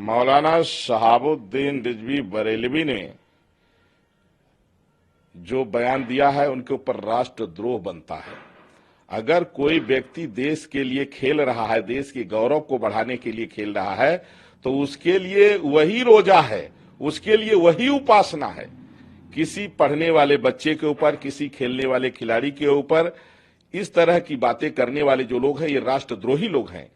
मौलाना शहाबुद्दीन रिजवी बरेलवी ने जो बयान दिया है उनके ऊपर राष्ट्रद्रोह बनता है। अगर कोई व्यक्ति देश के लिए खेल रहा है, देश के गौरव को बढ़ाने के लिए खेल रहा है, तो उसके लिए वही रोजा है, उसके लिए वही उपासना है। किसी पढ़ने वाले बच्चे के ऊपर, किसी खेलने वाले खिलाड़ी के ऊपर इस तरह की बातें करने वाले जो लोग हैं, ये राष्ट्रद्रोही लोग हैं।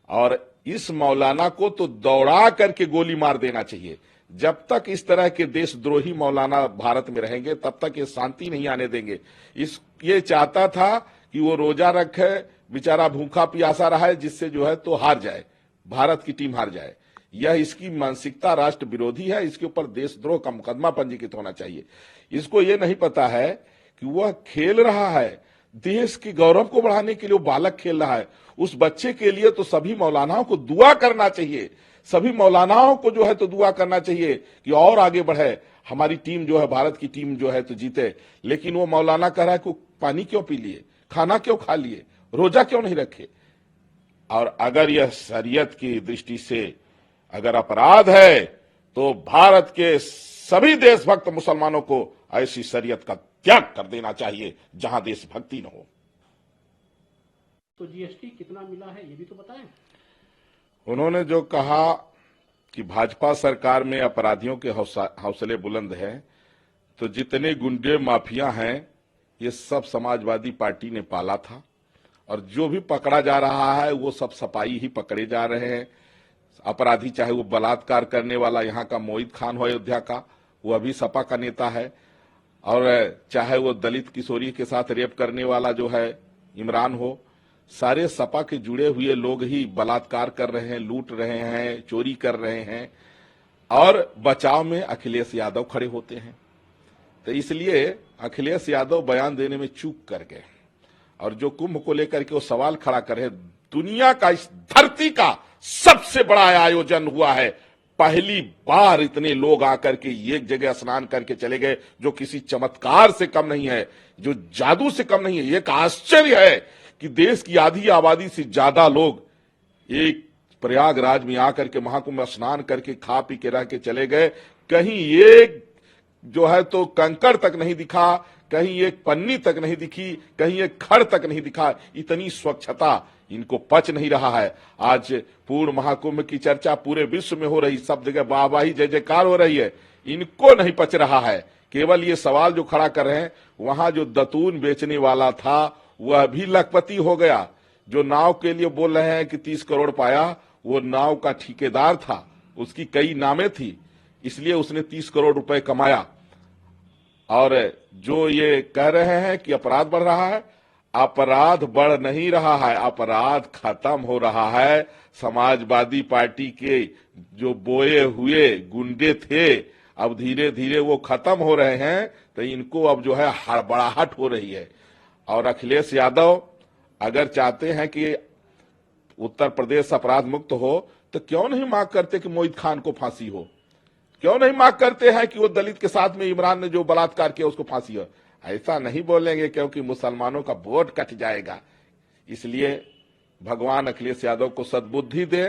और इस मौलाना को तो दौड़ा करके गोली मार देना चाहिए। जब तक इस तरह के देशद्रोही मौलाना भारत में रहेंगे, तब तक ये शांति नहीं आने देंगे। ये चाहता था कि वो रोजा रखे, बेचारा भूखा प्यासा रहा है, जिससे जो है तो हार जाए, भारत की टीम हार जाए। यह इसकी मानसिकता राष्ट्र विरोधी है। इसके ऊपर देशद्रोह का मुकदमा पंजीकृत होना चाहिए। इसको ये नहीं पता है कि वह खेल रहा है, देश के गौरव को बढ़ाने के लिए वो बालक खेल रहा है। उस बच्चे के लिए तो सभी मौलानाओं को दुआ करना चाहिए, सभी मौलानाओं को जो है तो दुआ करना चाहिए कि और आगे बढ़े, हमारी टीम जो है, भारत की टीम जो है तो जीते। लेकिन वो मौलाना कह रहा है कि पानी क्यों पी लिए, खाना क्यों खा लिए, रोजा क्यों नहीं रखे। और अगर यह शरीयत की दृष्टि से अगर अपराध है, तो भारत के सभी देशभक्त मुसलमानों को ऐसी शरीयत का त्याग कर देना चाहिए जहां देशभक्ति न हो। तो जीएसटी कितना मिला है ये भी तो बताएं। उन्होंने जो कहा कि भाजपा सरकार में अपराधियों के हौसले बुलंद हैं, तो जितने गुंडे माफिया हैं ये सब समाजवादी पार्टी ने पाला था, और जो भी पकड़ा जा रहा है वो सब सपाई ही पकड़े जा रहे हैं। अपराधी चाहे वो बलात्कार करने वाला यहाँ का मोहित खान हो अयोध्या का, वो अभी सपा का नेता है, और चाहे वो दलित किशोरी के साथ रेप करने वाला जो है इमरान हो, सारे सपा के जुड़े हुए लोग ही बलात्कार कर रहे हैं, लूट रहे हैं, चोरी कर रहे हैं, और बचाव में अखिलेश यादव खड़े होते हैं। तो इसलिए अखिलेश यादव बयान देने में चूक कर गए, और जो कुंभ को लेकर के वो सवाल खड़ा करे, दुनिया का, इस धरती का सबसे बड़ा आयोजन हुआ है। पहली बार इतने लोग आकर के एक जगह स्नान करके चले गए, जो किसी चमत्कार से कम नहीं है, जो जादू से कम नहीं है। एक आश्चर्य है कि देश की आधी आबादी से ज्यादा लोग एक प्रयागराज में आकर के महाकुंभ स्नान करके खा पी के रह के चले गए। कहीं एक जो है तो कंकड़ तक नहीं दिखा, कहीं एक पन्नी तक नहीं दिखी, कहीं एक खड़ तक नहीं दिखा। इतनी स्वच्छता इनको पच नहीं रहा है। आज पूर्ण महाकुंभ की चर्चा पूरे विश्व में हो रही, सब जगह वाहवाही जय जयकार हो रही है, इनको नहीं पच रहा है। केवल ये सवाल जो खड़ा कर रहे हैं, वहां जो दतून बेचने वाला था वह भी लखपति हो गया। जो नाव के लिए बोल रहे हैं कि 30 करोड़ पाया, वो नाव का ठेकेदार था, उसकी कई नामें थी, इसलिए उसने 30 करोड़ रुपए कमाया। और जो ये कह रहे हैं कि अपराध बढ़ रहा है, अपराध बढ़ नहीं रहा है, अपराध खत्म हो रहा है। समाजवादी पार्टी के जो बोए हुए गुंडे थे, अब धीरे धीरे वो खत्म हो रहे हैं, तो इनको अब जो है हड़बड़ाहट हो रही है। और अखिलेश यादव अगर चाहते हैं कि उत्तर प्रदेश अपराध मुक्त हो, तो क्यों नहीं मांग करते कि मोहित खान को फांसी हो, क्यों नहीं मांग करते हैं कि वो दलित के साथ में इमरान ने जो बलात्कार किया उसको फांसी हो। ऐसा नहीं बोलेंगे क्योंकि मुसलमानों का वोट कट जाएगा। इसलिए भगवान अखिलेश यादव को सद्बुद्धि दे,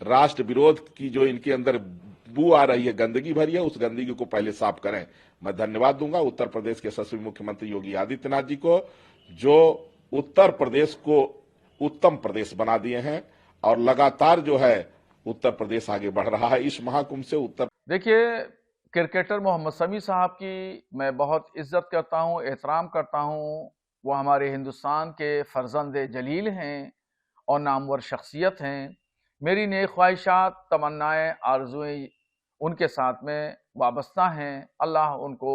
राष्ट्र विरोध की जो इनके अंदर बू आ रही है, गंदगी भरी है, उस गंदगी को पहले साफ करें। मैं धन्यवाद दूंगा उत्तर प्रदेश के यशस्वी मुख्यमंत्री योगी आदित्यनाथ जी को, जो उत्तर प्रदेश को उत्तम प्रदेश बना दिए हैं, और लगातार जो है उत्तर प्रदेश आगे बढ़ रहा है इस महाकुंभ से। उत्तर देखिए, क्रिकेटर मोहम्मद शमी साहब की मैं बहुत इज्जत करता हूं, एहतराम करता हूं। वो हमारे हिंदुस्तान के फर्जंद जलील हैं और नामवर शख्सियत हैं। मेरी नेक ख्वाहिशात, तमन्नाएं, आरजुएं उनके साथ में वाबस्ता हैं। अल्लाह उनको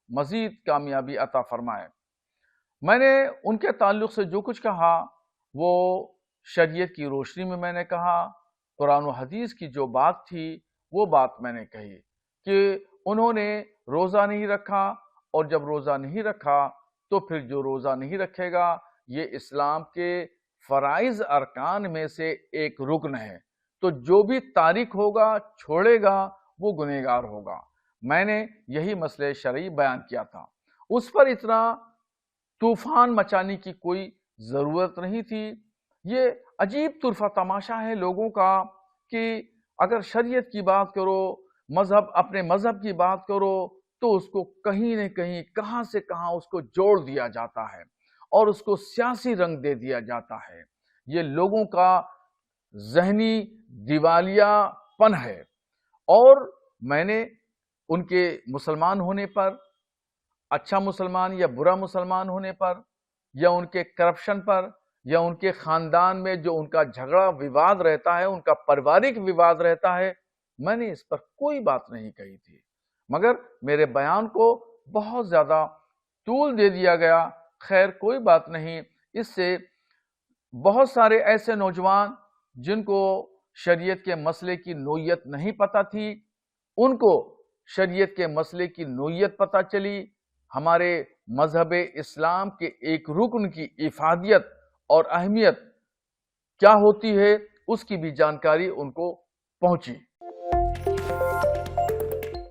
मज़ीद कामयाबी अता फरमाए। मैंने उनके ताल्लुक़ से जो कुछ कहा वो शरीयत की रोशनी में मैंने कहा। कुरान व हदीस की जो बात थी वो बात मैंने कही कि उन्होंने रोज़ा नहीं रखा, और जब रोज़ा नहीं रखा तो फिर जो रोज़ा नहीं रखेगा ये इस्लाम के फ़राइज़ अरकान में से एक रुकन है, तो जो भी तारिक होगा, छोड़ेगा, वो गुनहगार होगा। मैंने यही मसले शरई बयान किया था। उस पर इतना तूफान मचाने की कोई ज़रूरत नहीं थी। ये अजीब तुरफा तमाशा है लोगों का कि अगर शरीयत की बात करो, मजहब, अपने मजहब की बात करो, तो उसको कहीं न कहीं, कहां से कहां उसको जोड़ दिया जाता है और उसको सियासी रंग दे दिया जाता है। ये लोगों का जहनी दिवालियापन है। और मैंने उनके मुसलमान होने पर, अच्छा मुसलमान या बुरा मुसलमान होने पर, या उनके करप्शन पर, या उनके खानदान में जो उनका झगड़ा विवाद रहता है, उनका पारिवारिक विवाद रहता है, मैंने इस पर कोई बात नहीं कही थी। मगर मेरे बयान को बहुत ज्यादा तूल दे दिया गया। खैर, कोई बात नहीं। इससे बहुत सारे ऐसे नौजवान जिनको शरीयत के मसले की नोयत नहीं पता थी, उनको शरीयत के मसले की नोयत पता चली। हमारे मजहब इस्लाम के एक रुकन की इफादियत और अहमियत क्या होती है, उसकी भी जानकारी उनको पहुंची।